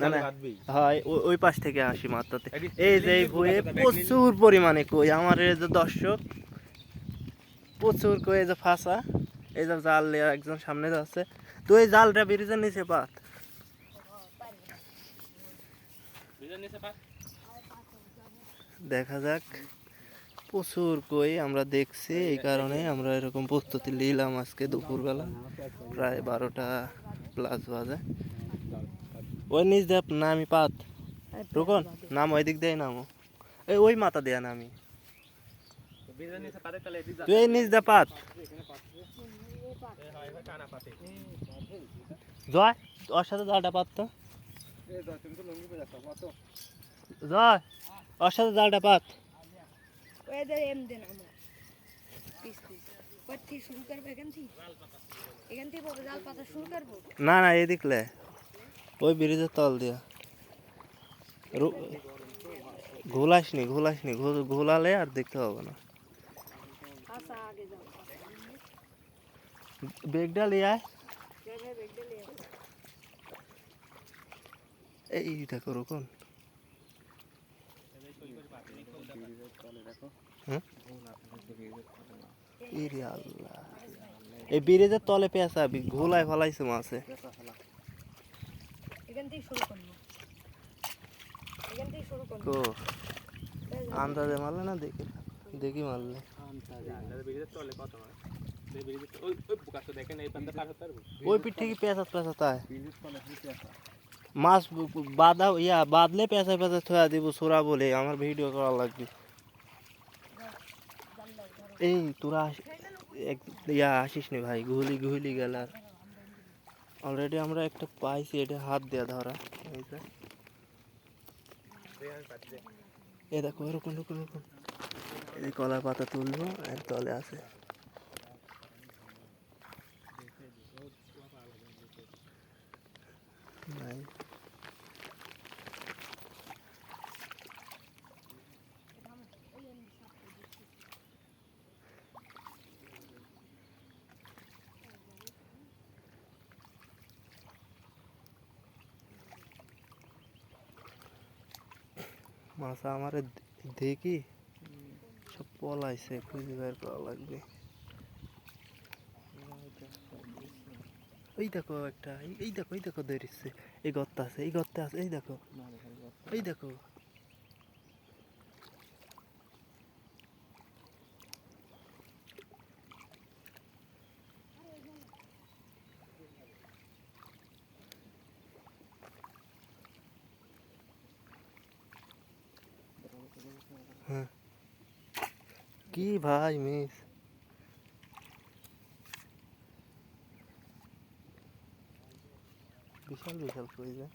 না না হয় ওই পাশ থেকে আসি মাত্রাতে। এই যে এই ভুঁয়ে প্রচুর পরিমাণে কই, আমার এই যে দর্শক প্রচুর কই, এই যে ফাঁসা, এই যে জাল একজন সামনে যাচ্ছে, তো এই জালটা ব্রিজের নিচে পাত, দেখা যাক। প্রচুর কই আমরা দেখছি, এই কারণে আমরা এরকম প্রস্তুতি নিলাম আজকে দুপুরবেলা প্রায় 12টা প্লাস বাজে। ওই নিচ দেখ নামি পাত রুকন, নাম ওই দিক দিয়ে নামো, ওই মাথা দেয়া নামি, তুই এই নিচ দে পাত জয়, ওর সাথে জালটা পাত তো জয়, ওর সাথে জালটা পাত। না না এদিকলে ওই ব্রিজের তল দিয়া ঘোলাসনি ঘোলাসনি, ঘোলালে আর দেখতে হবে না। বেগটা লিয়ে আয়, এই দেখো রকম এই ব্রিজের তলে পেঁচা ঘোলায় ফেলাইছে মাছে। আন্দাজে মারলে না দেখি দেখি মারলে ওই পিঠ থেকে পেঁচা পেঁচা তাই মাছ বাঁধা ইয়া বাঁধলে পেঁচা পেঁচা থয়া দিব সোরা বলে আমার ভিডিও করা লাগবে। এই তোরা ইয়া আসিস নি ভাই, ঘুলি ঘুলি গেল। আর অলরেডি আমরা একটা পাইছি, এটা হাত দেয়া ধরা, এই দেখো এরকম এরকম এরকম, এই কলার পাতা তুলবো এর তলে আছে। নাই মাছ আমার দেখি সব পলাইছে, খুঁজে বের করা লাগবে। এই দেখো একটা, এই দেখো এই দেখো ধরিচ্ছে, এই গর্তে আছে, এই গর্তে আছে, এই দেখো এই দেখো। হ্যাঁ কি ভাই মিস, বিশাল বিশাল কই যায়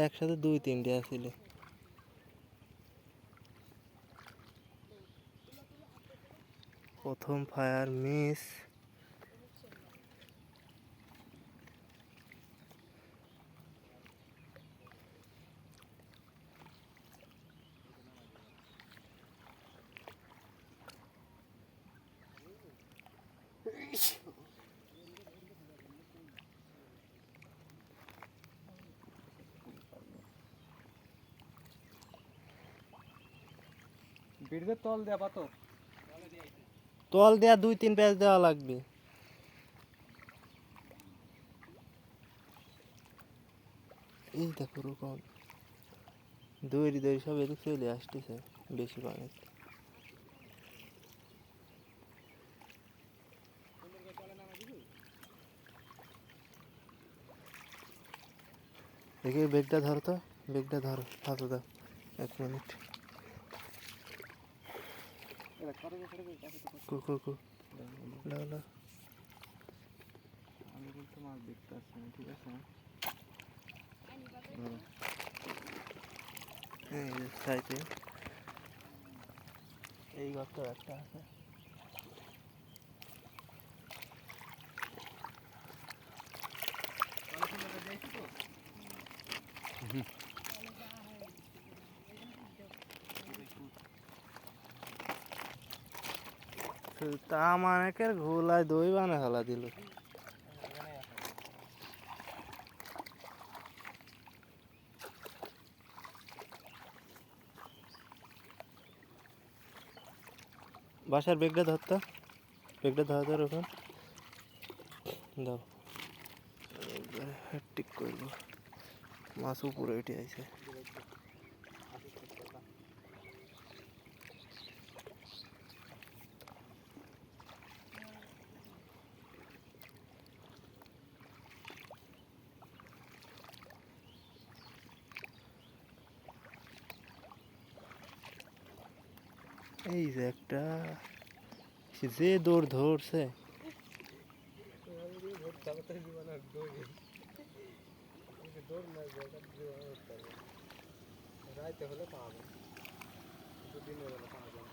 একসাথে 2-3টে আসিল। প্রথম ফায়ার মিস। ব্রিজের তল দেয়া পাতো, তল দেয়া 2-3 প্যাচ দেওয়া লাগবে। এই দেখো রকম দৌড়ি দৌড়ি সব এদিক চলে আসতেছে বেশি পানি। দেখি বেগটা ধরো তো, বেগটা ধরো, হাতে দাও 1 মিনিট। আমি বলতে মাছ দেখতে আসছি না, ঠিক আছে এই গর্ত একটা আছে, তা মানেকের ঘোলায় দই বানা ফেলা দিল। বাসার বেগটা ধরতো, বেগটা ধর ওখান দাও, ঠিক করবো। মাছ উপরে উঠে আইছে। এই যে একটা যে দৌড় ধরছে, রাইতে হলে পাওয়া যায়, দিনের বেলা পাওয়া যায় না।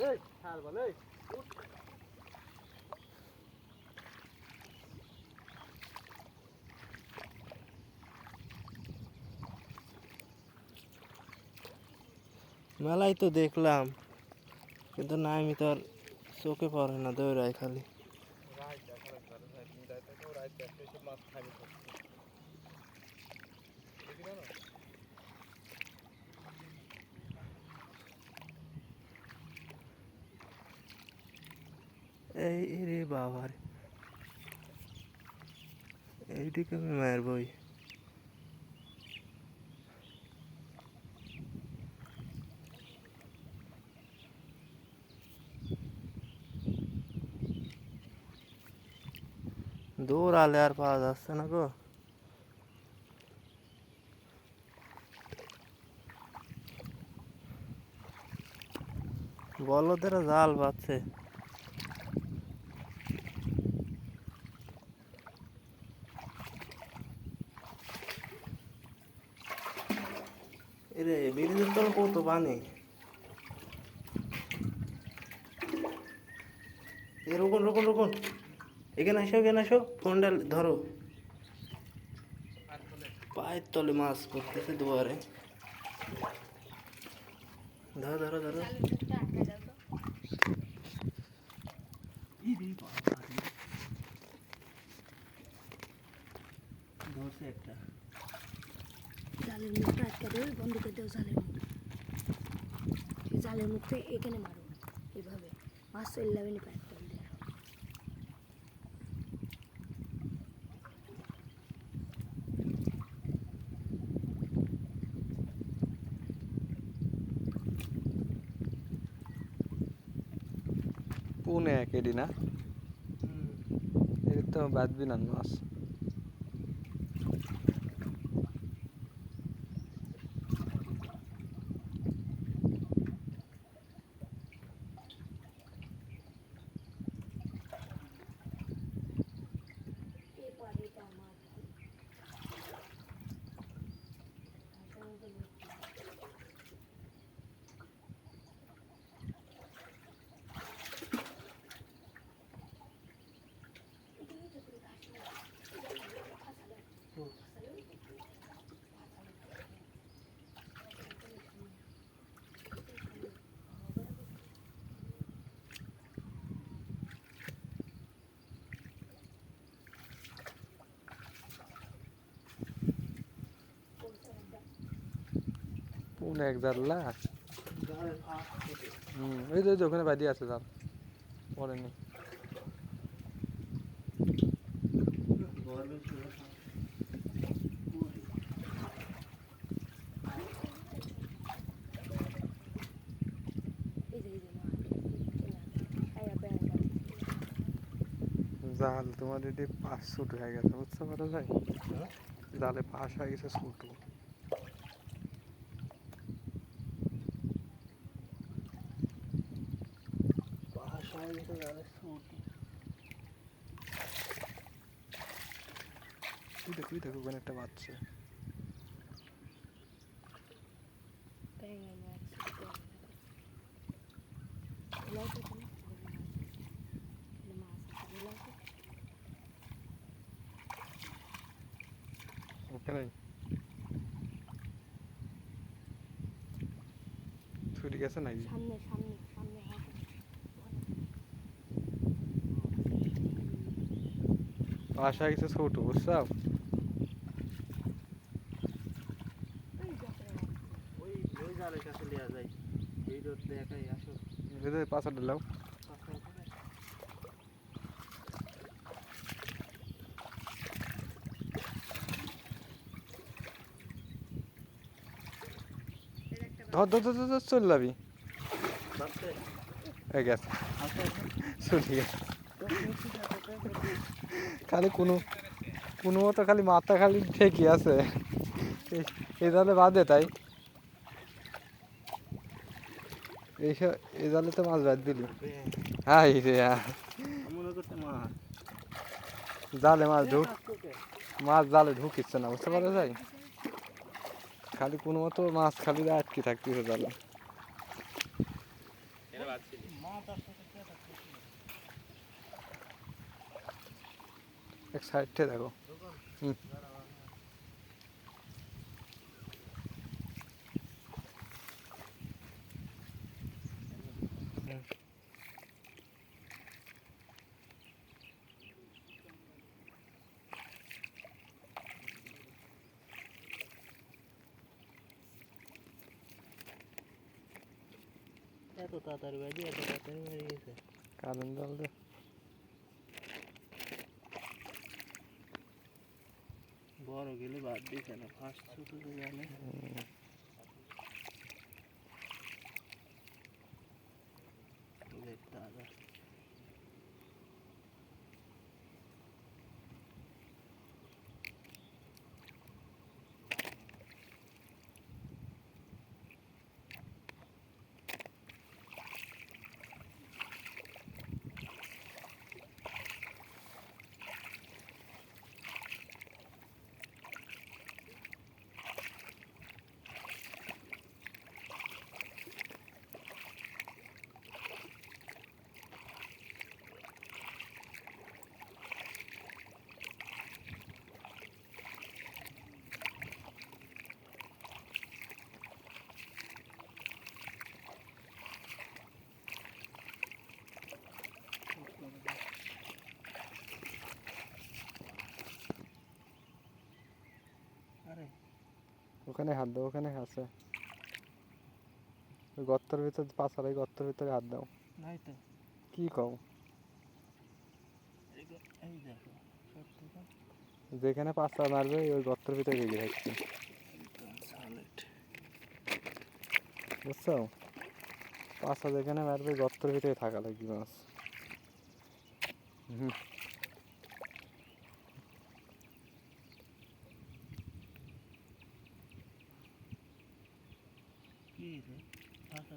এই ছাড় বল, এই মেলায় তো দেখলাম, কিন্তু না আমি তো আর চোখে পড়ে না, দৌড়ায় খালি। রাইতে খারাপ ধরে রাইতে তো রাইতে একটা সব মাছ খালি করছে, বুঝলি না? এই রে বাবার, এইদিকে আমি মায়ের বই। দৌড়ালে আর পাওয়া যাচ্ছে না গো। বলদেরা জাল পাচ্ছে। এরে ব্রিজের তলে কত পানি। এ রুকুন রুকুন রুকুন, এখানে আসো, ফোনটা ধরো। পায়ের তলে মাছ করতেছে দুয়ারে। ধরো ধরো ধরো। ধরছে একটা। জালের মুখটা আটকে দেবে, বন্ধ করে দেও জালের মুখ। জালের মুখটা এখানে মারো, এভাবে মাছ চলে যাবে না পায়ের তল দিয়ে। পুনে একেডি না, এর তো বাদবি না মাছ। পুনে এক জাল্লা, ওই যে ওখানে বাদি আছে জাল, পরে নেই। জাল তোমার এটি 5 ফুট হয়ে গেছে, বুঝতে পারা যায়? জালে 5 হয়ে গেছে ছোট। তুই দেখো ওখানে একটা বাচ্চা। ওখানে ছুটি গেছে নাকি? সামনে সামনে সামনে বাসা গেছে ছোট, বুঝছো? ওই ওই কাছে লিয়া যাই ভিডিও দেখাই আসো এই যে পাঁচটা দিলাম ধর ধর ধর ধর চলে যাবি বাপরে এই গেছে আসো চলে গেছে খালি কোনো কোনো মতো খালি মাথা খালি ঠেকি আছে এই জালে বাঁধে তাই এইসব এই জালে তো মাছ বাদ দিলি হাই রে মনে করতে মাছ জালে মাছ জালে ঢুকিচ্ছে না বুঝতে পারা যায় খালি কোনো মতো মাছ খালি আটকে থাকতেছে জালে এক সাইডে দেখো হুম এত তাড়াতাড়ি বাজি এত তাড়াতাড়ি মেরে গেছে কারেন্ট জাল দে বড় গেলে বাদ দিছে না ফার্স্ট ছোট তো জানে দেখতে আগে আরে ওখানে হাত দাও ওখানে আছে ওই গর্তের ভিতর পাছার এই গর্তের ভিতরে হাত দাও নাই তো কি কও এই দেখো সত্যি তো যেখানে পাছা মারবে ওই গর্তের ভিতরে লেগে থাকছে একদম সলিড বুঝছো পাছা যেখানে মারবে গর্তের ভিতরে থাকা লাগবে মাছ হুম কি রে ফাঁকা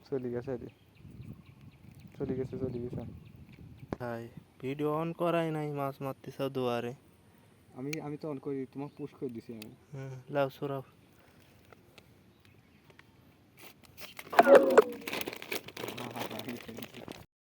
চলে গেছে রে চলে গেছে ভাই ভিডিও অন করাই নাই মাছ মারতেছ দুয়ারে আমি তো অন করি তোমাকে পুশ করে দিছি আমি লাও সরাও